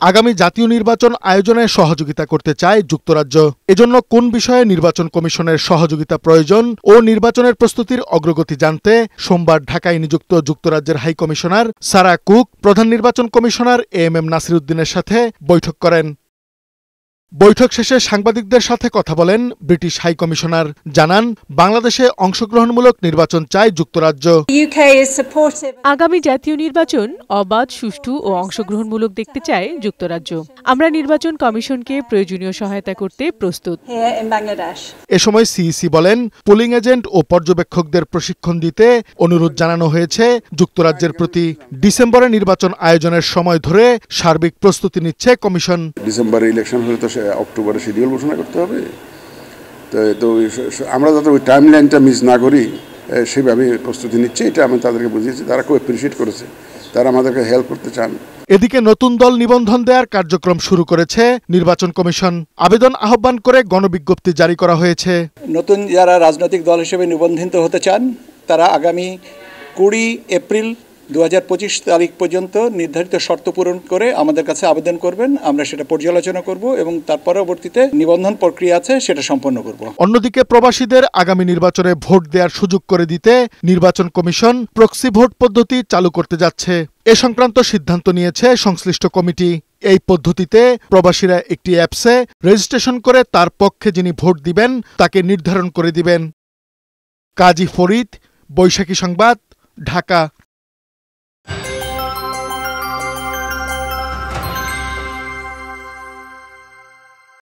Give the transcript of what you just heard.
আগামী জাতীয় নির্বাচন আয়োজনে সহযোগিতা করতে চায় যুক্তরাজ্য। এজন্য কোন বিষয়ে নির্বাচন কমিশনের সহযোগিতা প্রয়োজন ও নির্বাচনের প্রস্তুতির অগ্রগতি জানতে সোমবার ঢাকায় নিযুক্ত যুক্তরাজ্যের হাইকমিশনার সারা কুক প্রধান নির্বাচন কমিশনার এএমএম নাসির উদ্দিনের সাথে বৈঠক করেন। বৈঠক শেষে সাংবাদিকদের সাথে কথা বলেন ব্রিটিশ হাইকমিশনার। জানান, বাংলাদেশে অংশগ্রহণমূলক নির্বাচন চায় যুক্তরাজ্য। আগামী জাতীয় নির্বাচন অবাধ, সুষ্ঠু ও অংশগ্রহণমূলক দেখতে চায় যুক্তরাজ্য। আমরা নির্বাচন কমিশনকে প্রয়োজনীয় সহায়তা করতে প্রস্তুত। এ সময় সিইসি বলেন, পোলিং এজেন্ট ও পর্যবেক্ষকদের প্রশিক্ষণ দিতে অনুরোধ জানানো হয়েছে যুক্তরাজ্যের প্রতি। ডিসেম্বরে নির্বাচন আয়োজনের সময় ধরে সার্বিক প্রস্তুতি নিচ্ছে কমিশন। ডিসেম্বরে ইলেকশন হলে তো অক্টোবরে শিডিউল ঘোষণা করতে হবে। তো আমরা যাতে ওই টাইম লাইনটা মিস না করি সেভাবে প্রস্তুতি নিচ্ছে। এটা আমি তাদেরকে বুঝিয়েছি, তারা খুব অ্যাপ্রিসিয়েট করেছে, তারা আমাদেরকে হেল্প করতে চান। এদিকে নতুন দল নিবন্ধন দেওয়ার কার্যক্রম শুরু করেছে নির্বাচন কমিশন। আবেদন আহ্বান করে গণবিজ্ঞপ্তি জারি করা হয়েছে। নতুন যারা রাজনৈতিক দল হিসেবে নিবন্ধিত হতে চান তারা আগামী 20 এপ্রিল 2025 তারিখ পর্যন্ত নির্ধারিত শর্ত পূরণ করে আমাদের কাছে আবেদন করবেন। আমরা সেটা পর্যালোচনা করব এবং তার পরবর্তীতে নিবন্ধন প্রক্রিয়া আছে সেটা সম্পন্ন করব। অন্যদিকে প্রবাসীদের আগামী নির্বাচনে ভোট দেওয়ার সুযোগ করে দিতে নির্বাচন কমিশন প্রক্সি ভোট পদ্ধতি চালু করতে যাচ্ছে। এ সংক্রান্ত সিদ্ধান্ত নিয়েছে সংশ্লিষ্ট কমিটি। এই পদ্ধতিতে প্রবাসীরা একটি অ্যাপসে রেজিস্ট্রেশন করে তার পক্ষে যিনি ভোট দিবেন তাকে নির্ধারণ করে দিবেন। কাজী ফরিদ, বৈশাখী সংবাদ, ঢাকা।